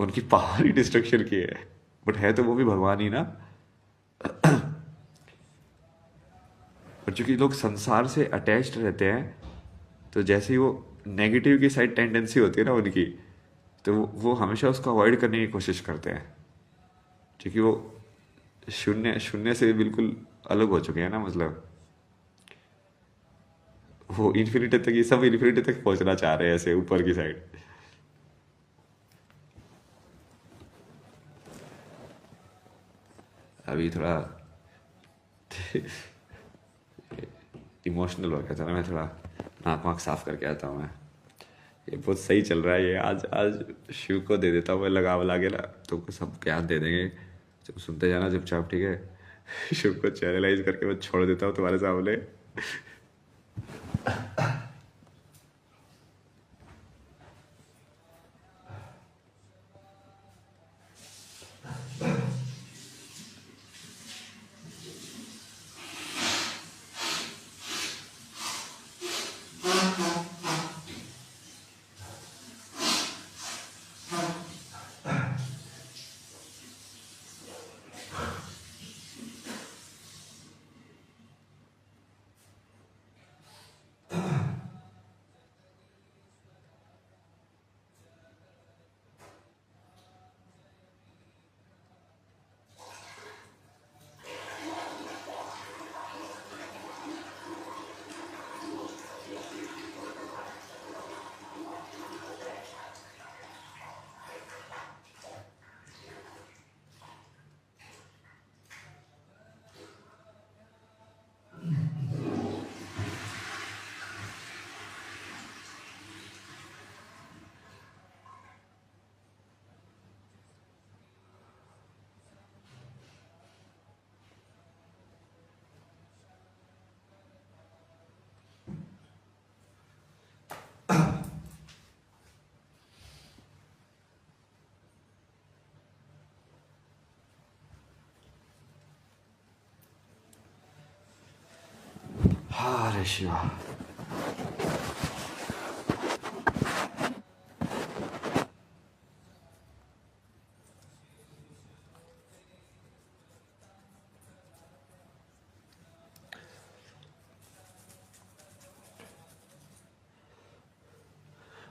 उनकी पावर ही डिस्ट्रक्शन की है, बट है तो वो भी भगवान ही ना। और चूंकि लोग संसार से अटैच्ड रहते हैं, तो जैसे ही वो नेगेटिव की साइड टेंडेंसी होती है ना उनकी, तो वो हमेशा उसको अवॉइड करने की कोशिश करते हैं। क्योंकि वो शून्य शून्य से बिल्कुल अलग हो चुके हैं ना, मतलब वो इन्फिनिटी तक, ये सब इन्फिनिटी तक पहुंचना चाह रहे हैं ऐसे ऊपर की साइड। अभी थोड़ा इमोशनल हो गया था ना मैं, थोड़ा नाक वाक साफ करके आता हूँ मैं। ये बहुत सही चल रहा है ये, आज आज शिव को दे देता हूँ मैं लगा वला के ना, तो सब ज्ञान दे देंगे। जब सुनते जाना चुपचाप, ठीक है। शिव को चैनलाइज करके मैं छोड़ देता हूँ तुम्हारे सामने। हरे शिवा।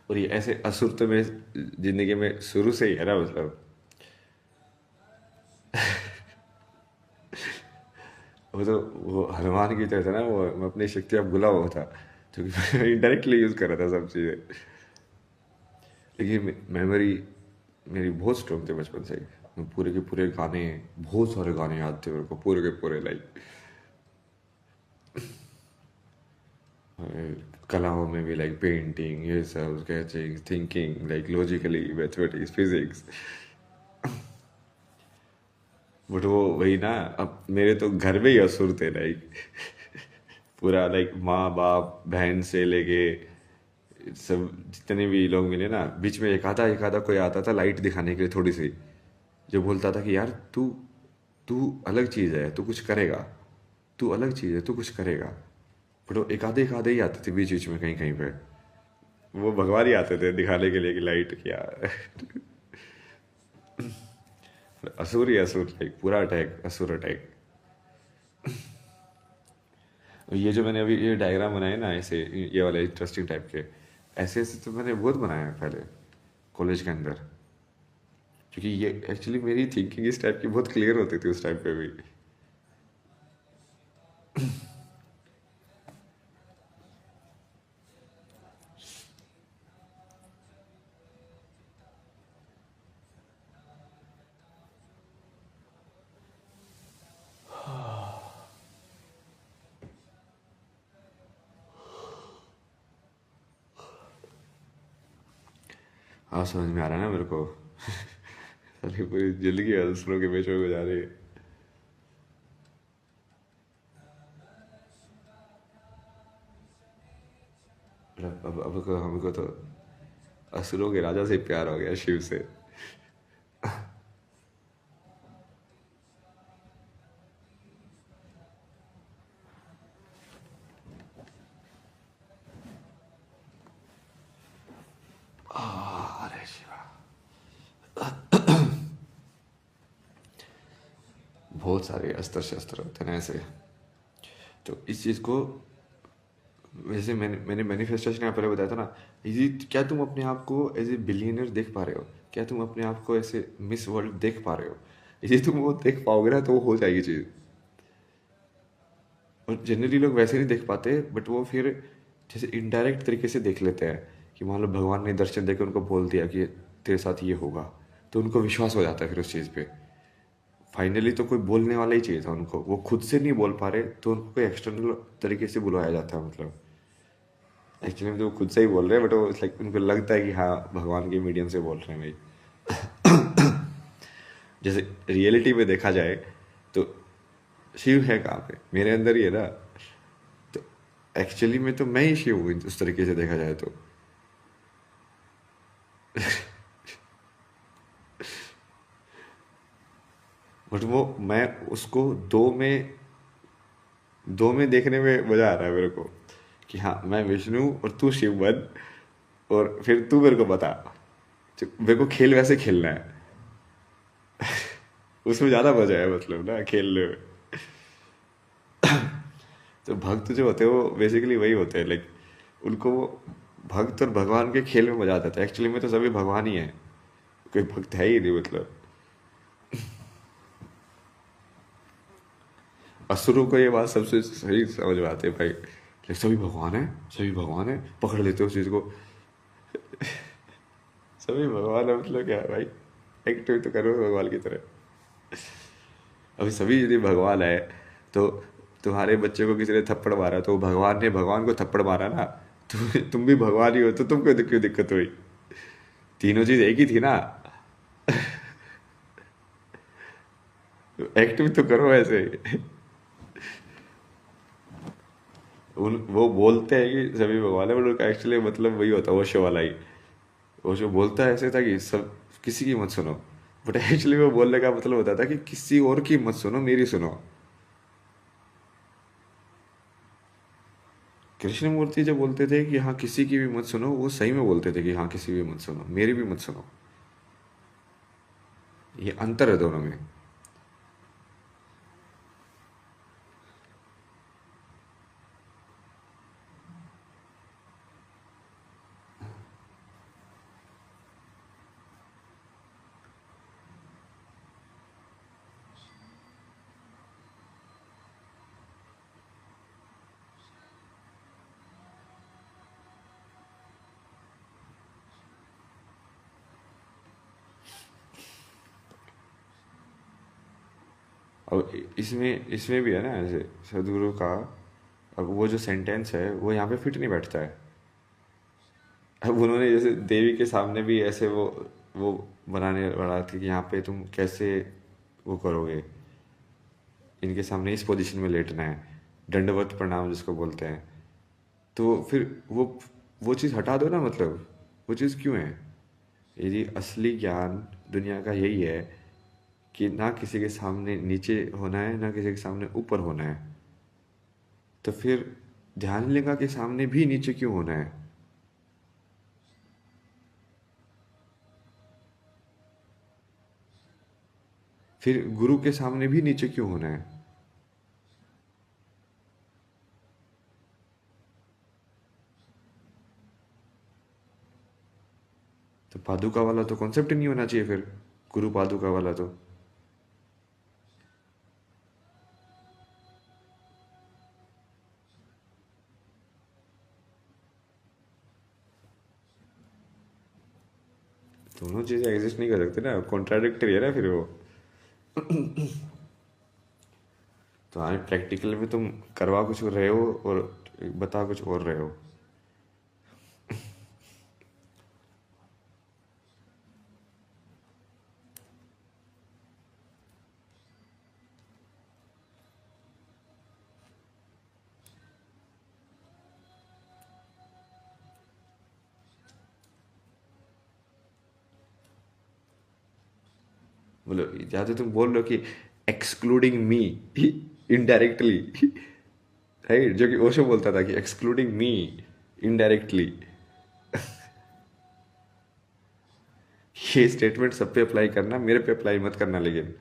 और ये ऐसे असुर तो मेरे जिंदगी में शुरू से ही है ना, मतलब वो तो वो हनुमान की तरह था ना, वो मैं अपनी शक्ति अब भुला हुआ था, जो कि मैं इनडायरेक्टली यूज कर रहा था सब चीजें। लेकिन मेमोरी मेरी बहुत स्ट्रॉन्ग थी बचपन से ही। मैं पूरे के पूरे गाने, बहुत सारे गाने याद थे मेरे को, पूरे के पूरे, लाइक कलाओं में भी, लाइक पेंटिंग, ये सब, sketching, thinking, like logically, mathematics, physics. But वो वही ना, अब मेरे तो घर में ही असुर थे, लाइक पूरा, लाइक माँ बाप बहन से लेके सब जितने भी लोग मिले ना, बीच में एक आधा कोई आता था लाइट दिखाने के लिए थोड़ी सी, जो बोलता था कि यार तू तू अलग चीज़ है, तू कुछ करेगा, तू अलग चीज़ है, तू कुछ करेगा। बट वो एक आधे ही आते थे बीच बीच में, कहीं कहीं पे वो भगवान ही आते थे दिखाने के लिए कि लाइट क्या। असुर ही असुर, लाइक पूरा अटैक, असुर अटैक। ये जो मैंने अभी ये डायग्राम बनाए ना ऐसे, ये वाले इंटरेस्टिंग टाइप के, ऐसे ऐसे तो मैंने बहुत बनाया है पहले कॉलेज के अंदर, क्योंकि ये एक्चुअली मेरी थिंकिंग इस टाइप की बहुत क्लियर होती थी उस टाइम पे भी। हाँ, समझ में आ रहा है ना मेरे को। सारी पूरी जिंदगी दूसरों के पेशों को जा रही है। अब हमको तो असुरों के राजा से प्यार हो गया, शिव से। अरे शिवा, बहुत सारे अस्त्र शस्त्र होते हैं ना ऐसे। तो इस चीज को, वैसे मैंने मैंने मैनिफेस्टेशन यहाँ पहले बताया था ना, ये क्या तुम अपने आप को एज ए बिलियनर देख पा रहे हो? क्या तुम अपने आप को ऐसे मिस वर्ल्ड देख पा रहे हो? यदि तुम वो देख पाओगे ना, तो वो हो जाएगी चीज। और जनरली लोग वैसे नहीं देख पाते, बट वो फिर जैसे इनडायरेक्ट तरीके से देख लेते हैं, कि मान लो भगवान ने दर्शन देकर उनको बोल दिया कि तेरे साथ ये होगा, तो उनको विश्वास हो जाता है फिर उस चीज़ पे। फाइनली तो कोई बोलने वाला ही चाहिए था उनको, वो खुद से नहीं बोल पा रहे, तो उनको कोई एक्सटर्नल तरीके से बुलाया जाता है, मतलब एक्चुअली में तो वो खुद से ही बोल रहे हैं, बट वो लाइक उनको लगता है कि हाँ भगवान के मीडियम से बोल रहे हैं भाई। जैसे रियलिटी में देखा जाए तो शिव है कहाँ पे? मेरे अंदर ही है ना। तो एक्चुअली में तो मैं ही शिव हूँ उस तरीके से देखा जाए तो। बट वो मैं उसको दो में देखने में मजा आ रहा है मेरे को, कि हाँ मैं विष्णु और तू शिव बन, और फिर तू मेरे को बता, मेरे को खेल वैसे खेलना है। उसमें ज्यादा मजा है, मतलब ना खेलने में। तो भक्त जो होते हैं वो बेसिकली वही होते हैं, लाइक उनको वो भक्त और भगवान के खेल में मजा आता है। एक्चुअली में तो सभी भगवान ही है, कोई भक्त है ही नहीं, मतलब असुरों को ये बात सबसे सही समझ में आती है भाई, लाइक सभी भगवान है, सभी भगवान है, पकड़ लेते हो उस चीज को। सभी भगवान है मतलब क्या है भाई? एक्टिव तो करो भगवान की तरह। अभी सभी यदि भगवान है, तो तुम्हारे बच्चे को किसी ने थप्पड़ मारा, तो भगवान ने भगवान को थप्पड़ मारा ना, तुम भी भगवान ही हो, तो तुमको क्यों दिक्कत हुई? तीनों चीज एक ही थी ना। एक्टिव तो करो ऐसे। वो बोलते हैं कि सभी भगवान है, बट उनका एक्चुअली मतलब वही होता है, वो शो वाला ही। वो जो बोलता है ऐसे था कि सब किसी की मत सुनो, बट एक्चुअली वो बोलने का मतलब होता था कि किसी और की मत सुनो, मेरी सुनो। कृष्णमूर्ति जो बोलते थे कि हाँ किसी की भी मत सुनो, वो सही में बोलते थे कि हाँ किसी भी मत सुनो, मेरी भी मत सुनो। ये अंतर है दोनों में। और इसमें इसमें भी है ना, ऐसे सदगुरु का, अब वो जो सेंटेंस है वो यहाँ पे फिट नहीं बैठता है। अब उन्होंने जैसे देवी के सामने भी ऐसे वो बनाने वाला था कि यहाँ पे तुम कैसे वो करोगे, इनके सामने इस पोजीशन में लेटना है, दंडवत प्रणाम जिसको बोलते हैं। तो फिर वो चीज़ हटा दो ना, मतलब वो चीज़ क्यों है? यदि असली ज्ञान दुनिया का यही है कि ना किसी के सामने नीचे होना है, ना किसी के सामने ऊपर होना है, तो फिर ध्यान लिंगा के सामने भी नीचे क्यों होना है? फिर गुरु के सामने भी नीचे क्यों होना है? तो पादुका वाला तो कॉन्सेप्ट ही नहीं होना चाहिए फिर, गुरु पादुका वाला दोनों चीजें एग्जिस्ट नहीं कर सकते ना, कॉन्ट्राडिक्टरी है ना फिर वो। तो हाँ, प्रैक्टिकल में तुम करवा कुछ रहे हो और बता कुछ और रहे हो। बोलो, जहाँ तो तुम बोल रहे हो कि एक्सक्लूडिंग मी इनडायरेक्टली, राइट, जो कि ओशो बोलता था कि एक्सक्लूडिंग मी इनडायरेक्टली। ये स्टेटमेंट सब पे अप्लाई करना, मेरे पे अप्लाई मत करना लेकिन।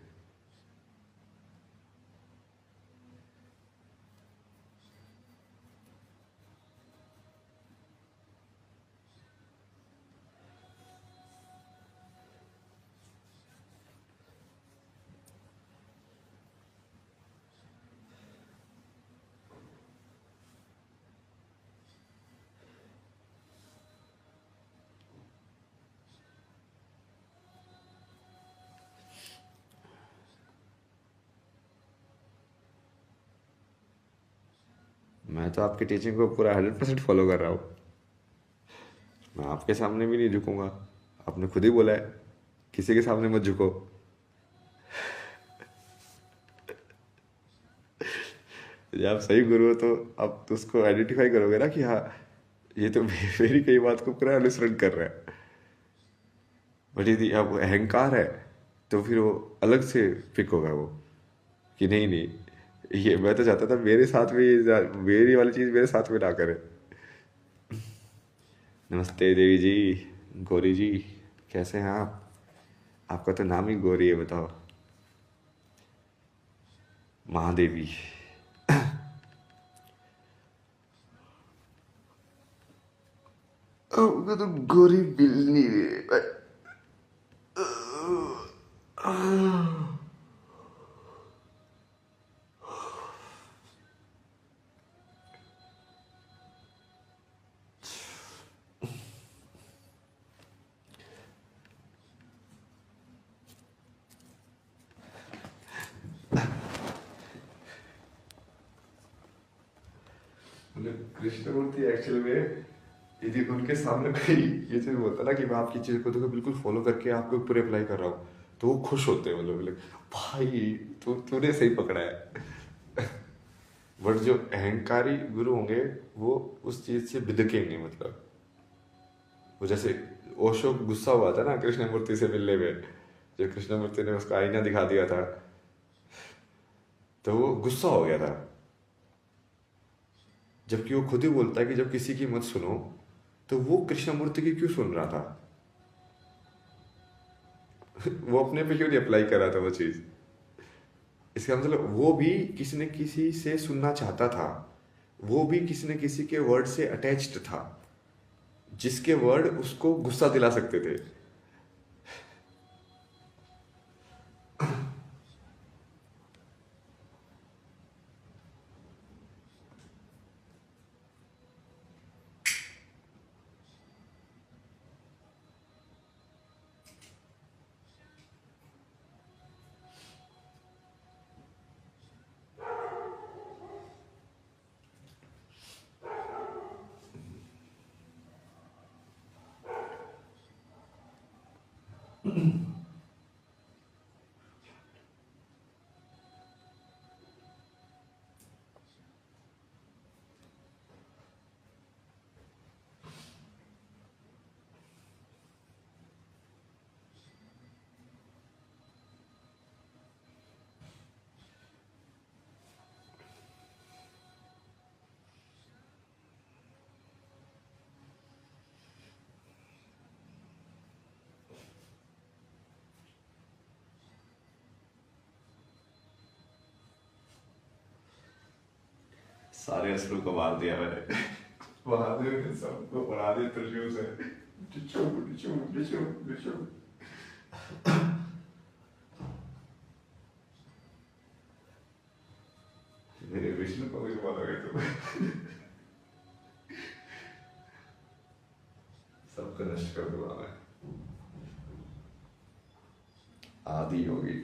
मैं तो आपकी टीचिंग को पूरा 100% फॉलो कर रहा हूँ। मैं आपके सामने भी नहीं झुकूंगा, आपने खुद ही बोला है किसी के सामने मत झुको। जब आप सही गुरु हो तो आप तो उसको आइडेंटिफाई करोगे ना कि हाँ ये तो मेरी कई बात को पूरा अनुसरण कर रहा है। बट यदि अब अहंकार है तो फिर वो अलग से पिक होगा वो, कि नहीं नहीं, ये मैं तो चाहता था मेरे साथ में ये मेरी वाली चीज मेरे साथ में ना करे। नमस्ते देवी जी, गौरी जी, कैसे हैं आप? आपका तो नाम ही गौरी है, बताओ। महादेवी। आपका तो गौरी बिल्ली है। मतलब कृष्णमूर्ति एक्चुअल में यदि उनके सामने कोई ये चीज बोलता ना कि मैं आपकी चीज को देखो बिल्कुल फॉलो करके आपके ऊपर अप्लाई कर रहा हूँ, तो वो खुश होते हैं, मतलब बोले, भाई तूने सही पकड़ा है। बट जो अहंकारी गुरु होंगे वो उस चीज से बिदकेंगे, मतलब वो जैसे ओशो गुस्सा हुआ था ना कृष्णमूर्ति से मिलने में, जब कृष्णमूर्ति ने उसका आईना दिखा दिया था, तो वो गुस्सा हो गया था। जबकि वो खुद ही बोलता है कि जब किसी की मत सुनो, तो वो कृष्णमूर्ति की क्यों सुन रहा था? वो अपने पे क्यों नहीं अप्लाई कर रहा था वो चीज? इसका मतलब वो भी किसी न किसी से सुनना चाहता था, वो भी किसी न किसी के वर्ड से अटैच्ड था, जिसके वर्ड उसको गुस्सा दिला सकते थे। सारे असुरों को मार दिया मैंने। महादेव ने सबको बना दिया त्रिशूल से। डिचू, डिचू, डिचू, डिचू। मेरे विष्णु को भी मारोगे तुम। सबको नष्ट कर दूंगा मैं। आदि योगी।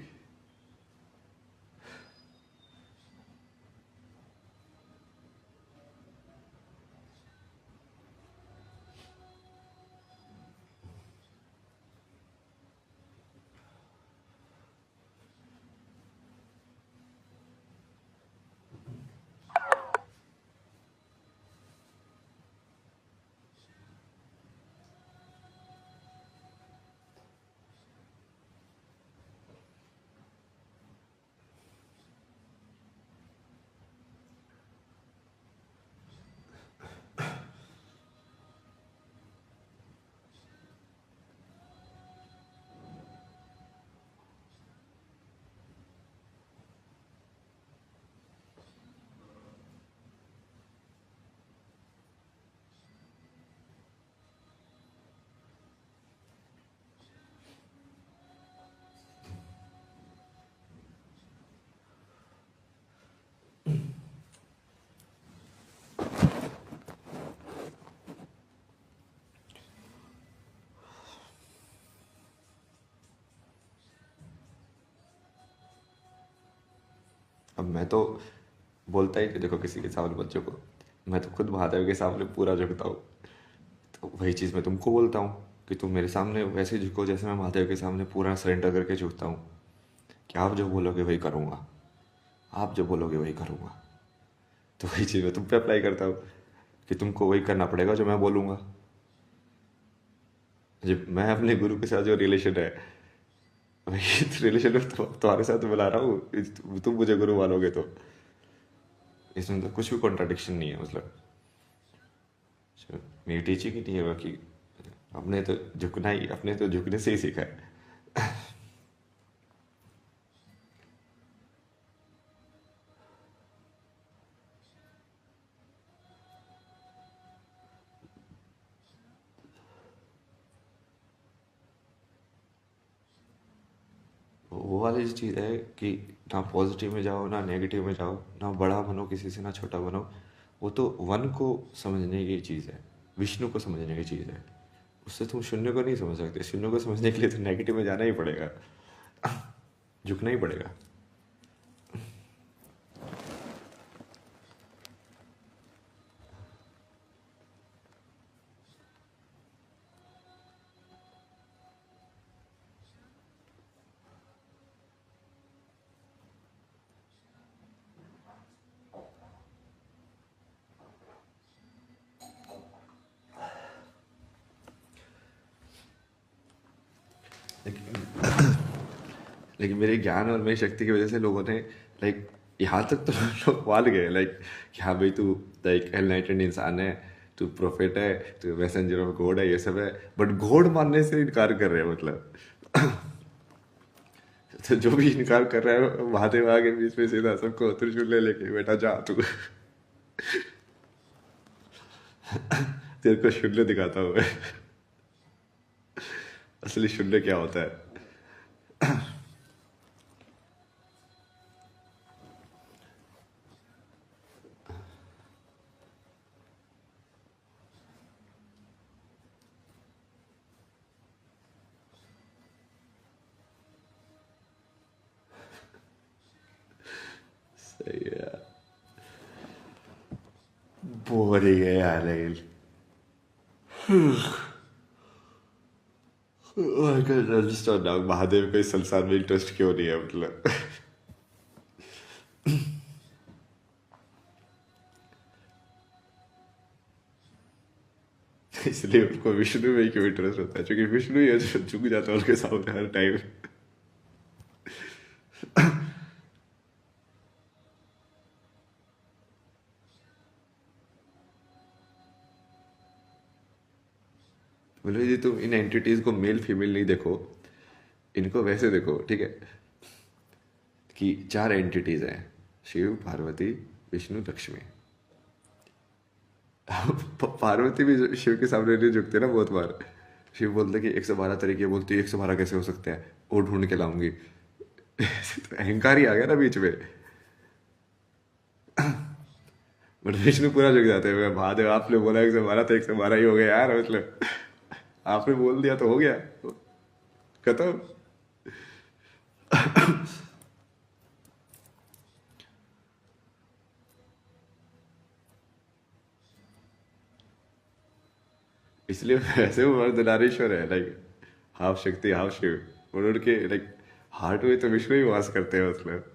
अब मैं तो बोलता ही नहीं, देखो किसी के सामने बच्चों को, मैं तो खुद महादेव के सामने पूरा झुकता हूँ। तो वही चीज़ मैं तुमको बोलता हूँ कि तुम मेरे सामने वैसे ही झुको जैसे मैं महादेव के सामने पूरा सरेंडर करके झुकता हूँ, कि आप जो बोलोगे वही करूँगा, आप जो बोलोगे वही करूँगा। तो वही चीज़ मैं तुम पे अप्लाई करता हूँ कि तुमको वही करना पड़ेगा जो मैं बोलूँगा। जब मैं अपने गुरु के साथ जो रिलेशन है, वही रिलेशन में तुम्हारे साथ मिला रहा हूँ, तुम मुझे गुरु मानोगे तो इसमें तो कुछ भी कॉन्ट्राडिक्शन नहीं है। मतलब मेरी टीचिंग ही नहीं है बाकी, अपने तो झुकना ही, अपने तो झुकने से ही सीखा है। वो वाली जो चीज़ है कि ना पॉजिटिव में जाओ ना नेगेटिव में जाओ, ना बड़ा बनो किसी से ना छोटा बनो, वो तो वन को समझने की चीज़ है, विष्णु को समझने की चीज़ है। उससे तुम शून्य को नहीं समझ सकते। शून्य को समझने के लिए तो नेगेटिव में जाना ही पड़ेगा, झुकना ही पड़ेगा। लेकिन लेकिन मेरे ज्ञान और मेरी शक्ति की वजह से लोगों ने लाइक यहाँ तक तो लोग मान गए लाइक कि हाँ भाई तू लाइक एनलाइटेंड इंसान है, तू प्रोफेट है, तू मैसेंजर ऑफ गॉड है, ये सब है, बट गॉड मानने से इनकार कर रहे हैं मतलब। तो जो भी इनकार कर रहा है महादेव आगे बीच में सीधा सबको त्रिशूल ले लेके बेटा जा तू, तेरे को शून्य दिखाता हूँ मैं। असली शून्य क्या होता है। सही है यार, बोरिंग है यार लेकिन। I can understand now Mahadev को इस संसार में इंटरेस्ट क्यों नहीं है मतलब। इसलिए उनको विष्णु में ही क्यों इंटरेस्ट होता है, क्योंकि विष्णु ही है जो झुक जाता है उनके सामने हर टाइम। बोले जी तुम इन एंटिटीज को मेल फीमेल नहीं देखो, इनको वैसे देखो, ठीक है, कि चार एंटिटीज हैं, शिव पार्वती विष्णु लक्ष्मी। पार्वती भी शिव के सामने नहीं झुकते ना बहुत बार। शिव बोलते कि 112 तरीके, बोलती 112 कैसे हो सकते हैं, वो ढूंढ के लाऊंगी। तो अहंकार ही आ गया ना बीच में। बट विष्णु पूरा झुक जाते हैं, महादेव आपने बोला 112 तो 112 ही हो गया यार, मतलब आपने बोल दिया तो हो गया, खत्म। इसलिए वैसे वो अर्धनारीश्वर है, लाइक हाफ शक्ति हाफ शिव। और उनके लाइक हार्ट में तो विष्णु ही वास करते हैं मतलब।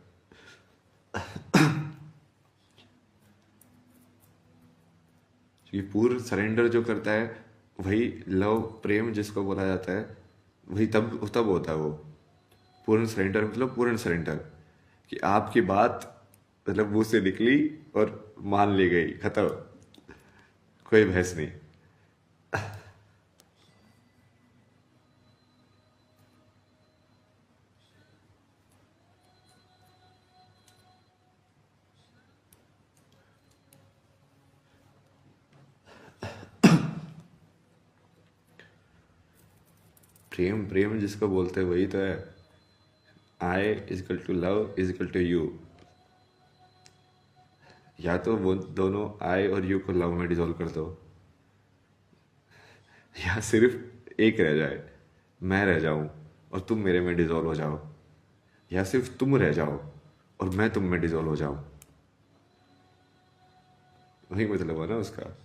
ये पूर्ण सरेंडर जो करता है वही लव प्रेम जिसको बोला जाता है, वही तब तब होता है वो पूर्ण सरेंडर। मतलब पूर्ण सरेंडर कि आपकी बात मतलब मुंह से निकली और मान ली गई, खत्म, कोई बहस नहीं। प्रेम प्रेम जिसको बोलते हैं वही तो है। I equal to love equal to you. या तो वो दोनों आई और यू को लव में डिजोल्व कर दो, या सिर्फ एक रह जाए, मैं रह जाऊं और तुम मेरे में डिजोल्व हो जाओ, या सिर्फ तुम रह जाओ और मैं तुम में डिजोल्व हो जाऊं। वही मतलब है ना उसका।